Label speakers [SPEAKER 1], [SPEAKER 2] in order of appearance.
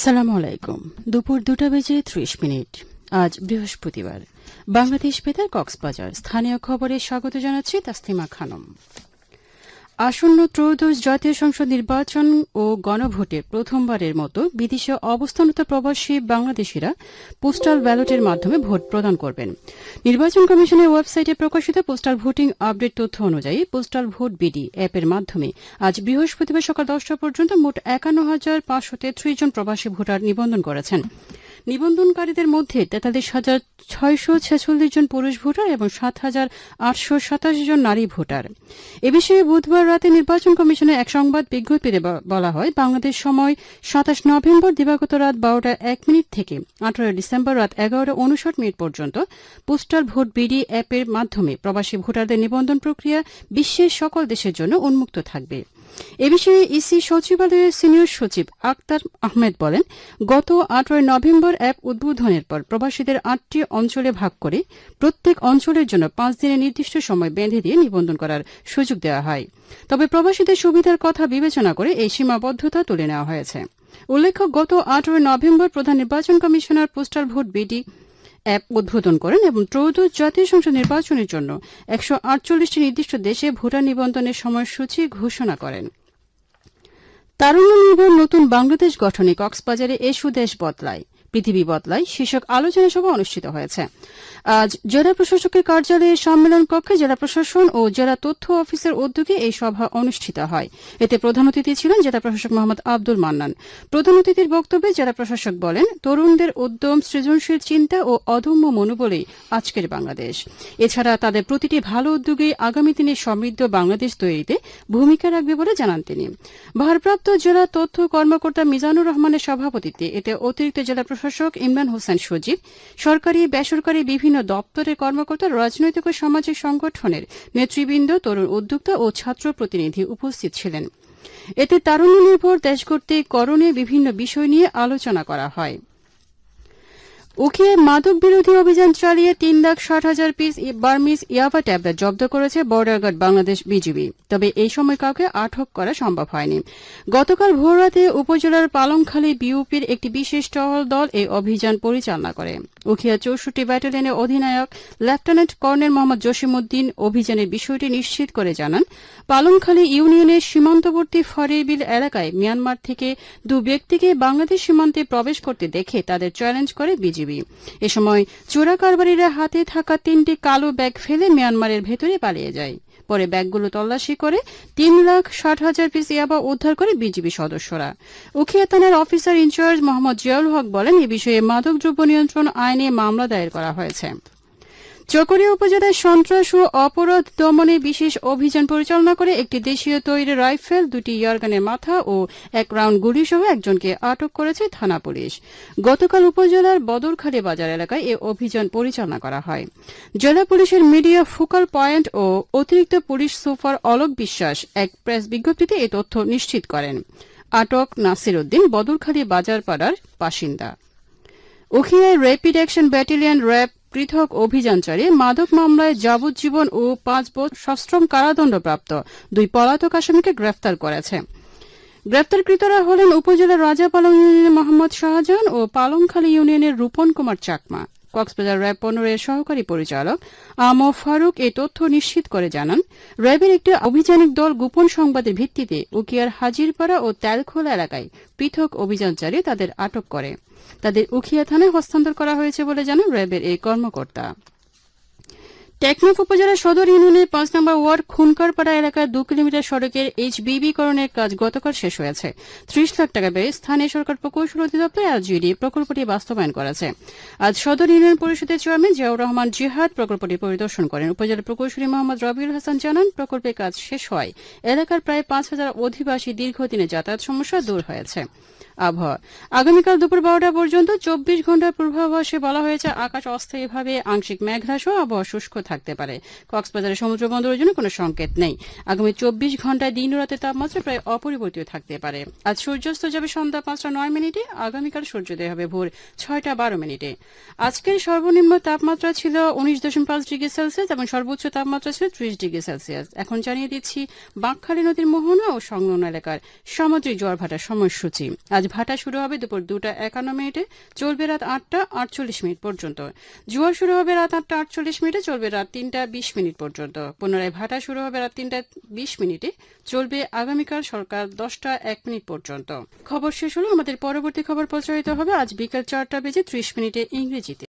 [SPEAKER 1] সালামু আলাইকুম। দুপুর 2:30 আজ বৃহস্পতিবার। বাংলাদেশ বেতার কক্সবাজার স্থানীয় খবরে স্বাগত জানাচ্ছি তাসলিমা খানম। আসন্ন ত্রয়োদশ জাতীয় সংসদ নির্বাচন ও গণভোটে প্রথমবারের মতো বিদেশে অবস্থানরত প্রবাসী বাংলাদেশিরা পোস্টাল ব্যালটের মাধ্যমে ভোট প্রদান করবেন। নির্বাচন কমিশনের ওয়েবসাইটে প্রকাশিত পোস্টাল ভোটিং আপডেট তথ্য অনুযায়ী পোস্টাল ভোট বিডি অ্যাপের মাধ্যমে আজ বৃহস্পতিবার সকাল 10টা পর্যন্ত মোট 51,533 জন প্রবাসী ভোটার নিবন্ধন করেছেন। নিবন্ধনকারীদের মধ্যে 43,646 জন পুরুষ ভোটার এবং 7,887 জন নারী ভোটার। এ বিষয়ে বুধবার রাতে নির্বাচন কমিশনের এক সংবাদ বিজ্ঞপ্তিতে বলা হয়, বাংলাদেশ সময় 27 নভেম্বর দিবাগত রাত 12:01 থেকে 18 ডিসেম্বর রাত 11:59 পর্যন্ত পোস্টাল ভোট বিডি অ্যাপের মাধ্যমে প্রবাসী ভোটারদের নিবন্ধন প্রক্রিয়া বিশ্বের সকল দেশের জন্য উন্মুক্ত থাকবে। এ বিষয়ে ইসি সচিবালয়ের সিনিয়র সচিব আক্তার আহমেদ বলেন, গত 18 নভেম্বর অ্যাপ উদ্বোধনের পর প্রবাসীদের 8টি অঞ্চলে ভাগ করে প্রত্যেক অঞ্চলের জন্য 5 দিনের নির্দিষ্ট সময় বেঁধে দিয়ে নিবন্ধন করার সুযোগ দেওয়া হয়। তবে প্রবাসীদের সুবিধার কথা বিবেচনা করে এই সীমাবদ্ধতা তুলে নেওয়া হয়েছে। উল্লেখ্য, গত 18 নভেম্বর প্রধান নির্বাচন commissioner postal vote BD app উদ্বোধন করেন এবং ত্রয়োদশ জাতীয় সংসদ নির্বাচনের জন্য 148টি নির্দিষ্ট দেশে ভোটার নিবন্ধনের সময়সূচি ঘোষণা করেন। তারুণ্য নির্ভর নতুন বাংলাদেশ গঠনে কক্সবাজারে এসো দেশ বদলায়, পৃথিবী বদলায় শীর্ষক আলোচনা সভা অনুষ্ঠিত হয়েছে। আজ জেলা প্রশাসকের কার্যালয়ের সম্মেলন কক্ষে জেলা প্রশাসন ও জেলা তথ্য অফিসের উদ্যোগে এই সভা অনুষ্ঠিত হয়। এতে প্রধান অতিথি ছিলেন জেলা প্রশাসক মোহাম্মদ আব্দুল মান্নান। প্রধান অতিথির বক্তব্যে জেলা প্রশাসক বলেন, তরুণদের উদ্যম, সৃজনশীল চিন্তা ও অদম্য মনোবলেই আজকের বাংলাদেশ। এছাড়া তাদের প্রতিটি ভালো উদ্যোগে আগামী দিনে সমৃদ্ধ বাংলাদেশ তৈরিতে ভূমিকা রাখবে বলে জানান তিনি। ভারপ্রাপ্ত জেলা তথ্য কর্মকর্তা মিজানুর রহমানের সভাপতিত্বে এতে অতিরিক্ত জেলা প্রশাসক ইমরান হোসেন সজীব, সরকারি বেসরকারি বিভিন্ন দপ্তরের কর্মকর্তা, রাজনৈতিক ও সামাজিক সংগঠনের নেতৃবৃন্দ, তরুণ উদ্যোক্তা ও ছাত্র প্রতিনিধি উপস্থিত ছিলেন। এতে তারুণ্য নির্ভর দেশ গড়তে করণীয় বিভিন্ন বিষয় নিয়ে আলোচনা করা হয়। উখিয়ায় মাদক বিরোধী অভিযান চালিয়ে 3,60,000 পিস বার্মিজ ইয়াবা ট্যাবলেট জব্দ করেছে বর্ডার গার্ড বাংলাদেশ বিজিবি। তবে এই সময় কাউকে আটক করা সম্ভব হয়নি। গতকাল ভোররাতে উপজেলার পালংখালী বিউপির একটি বিশেষ টহল দল এই অভিযান পরিচালনা করে। উখিয়া 64 ব্যাটালিয়নের অধিনায়ক লেফটেন্যান্ট কর্নেল মোহাম্মদ জসিমউদ্দিন অভিযানের বিষয়টি নিশ্চিত করে জানান, পালংখালী ইউনিয়নের সীমান্তবর্তী ফরেবিল এলাকায় মিয়ানমার থেকে 2 ব্যক্তিকে বাংলাদেশ সীমান্তে প্রবেশ করতে দেখে তাদের চ্যালেঞ্জ করে বিজিবি। এ সময় চোরা কারবারিরা হাতে থাকা 3টি কালো ব্যাগ ফেলে মিয়ানমারের ভেতরে পালিয়ে যায়। পরে ব্যাগগুলো তল্লাশি করে 3,60,000 পিস ইয়াবা উদ্ধার করে বিজিবি সদস্যরা। উখিয়া থানার অফিসার ইনচার্জ মোহাম্মদ জিয়াউল হক বলেন, এ বিষয়ে মাদকদ্রব্য নিয়ন্ত্রণ আইনে মামলা দায়ের করা হয়েছে। চকরিয়া উপজেলায় সন্ত্রাস ও অপরাধ দমনে বিশেষ অভিযান পরিচালনা করে একটি দেশীয় তৈরি রাইফেল, 2টি ইয়ারগানের মাথা ও 1 রাউন্ড গুলিসহ একজনকে আটক করেছে থানা পুলিশ। গতকাল উপজেলার বদরখালী বাজার এলাকায় এ অভিযান পরিচালনা করা হয়। জেলা পুলিশের মিডিয়া ফোকাল পয়েন্ট ও অতিরিক্ত পুলিশ সুপার অলোক বিশ্বাস এক প্রেস বিজ্ঞপ্তিতে এই তথ্য নিশ্চিত করেন। আটক নাসির উদ্দিন বদরখালী বাজারপাড়ার বাসিন্দা। উখিয়ায় র্যাপিড অ্যাকশন ব্যাটালিয়ন র্যাব পৃথক অভিযান চালিয়ে মাদক মামলায় যাবজ্জীবন ও 5 বছর সশ্রম কারাদণ্ডপ্রাপ্ত 2 পলাতক আসামিকে গ্রেফতার করেছে। গ্রেফতারকৃতরা হলেন উপজেলার রাজাপালং ইউনিয়নের মোহাম্মদ শাহজাহান ও পালংখালী ইউনিয়নের রূপন কুমার চাকমা। কক্সবাজার র্যাব 15-এর সহকারী পরিচালক আম ফারুক এই তথ্য নিশ্চিত করে জানান, র্যাবের একটি অভিযানিক দল গোপন সংবাদের ভিত্তিতে উখিয়ার হাজিরপাড়া ও তেলখোলা এলাকায় পৃথক অভিযান চালিয়ে তাদের আটক করে। তাদের উখিয়া থানায় হস্তান্তর করা হয়েছে বলে জানান র্যাবের এই কর্মকর্তা। টেকনাফ উপজেলার সদর ইউনিয়নের 5 নম্বর ওয়ার্ড খুনকারপাড়া এলাকার 2 কিলোমিটার সড়কের এইচবিবিকরণের কাজ গতকাল শেষ হয়েছে। 30 লাখ টাকা ব্যয়ে স্থানীয় সরকার প্রকৌশল অধিদপ্তর এলজিডি প্রকল্পটি বাস্তবায়ন করেছে। আজ সদর ইউনিয়ন পরিষদের চেয়ারম্যান জিয়াউর রহমান জিহাদ প্রকল্পটি পরিদর্শন করেন। উপজেলা প্রকৌশলী মোহাম্মদ রবিউল হাসান জানান, প্রকল্পের কাজ শেষ হয় এলাকার প্রায় 5,000 অধিবাসী দীর্ঘদিনের যাতায়াত সমস্যা দূর হয়েছে। আবহাওয়া আগামীকাল দুপুর 12টা পর্যন্ত 24 ঘন্টার পূর্বাভাসে বলা হয়েছে, আকাশ অস্থায়ীভাবে আংশিক মেঘলা সহ আবহাওয়া শুষ্ক থাকতে পারে। কক্সবাজারের সমুদ্র বন্দরের জন্য কোনো সংকেত নেই। আগামী 24 ঘন্টায় দিন ও রাতের তাপমাত্রা প্রায় অপরিবর্তিত থাকতে পারে। আজ সূর্যাস্ত যাবে সন্ধ্যা 5:09 আগামীকাল সূর্যোদয় হবে ভোর 6:12। আজকের সর্বনিম্ন তাপমাত্রা ছিল 19.5 ডিগ্রি সেলসিয়াস এবং সর্বোচ্চ তাপমাত্রা ছিল 30 ডিগ্রি সেলসিয়াস। এখন জানিয়ে দিচ্ছি বাঁকখালী নদীর মোহনা ও সংলগ্ন এলাকার সামুদ্রিক জোয়ার ভাটার সময়সূচি। আজ ভাটা শুরু হবে দুপুর 2:51, চলবে রাত 8:48 পর্যন্ত। জোয়ার শুরু হবে রাত 8:48, চলবে রাত 3:20 পর্যন্ত। পুনরায় ভাটা শুরু হবে রাত 3:20, চলবে আগামীকাল সকাল 10:01 পর্যন্ত। খবর শেষ হলো। আমাদের পরবর্তী খবর প্রচারিত হবে আজ বিকেল 4:30 ইংরেজিতে।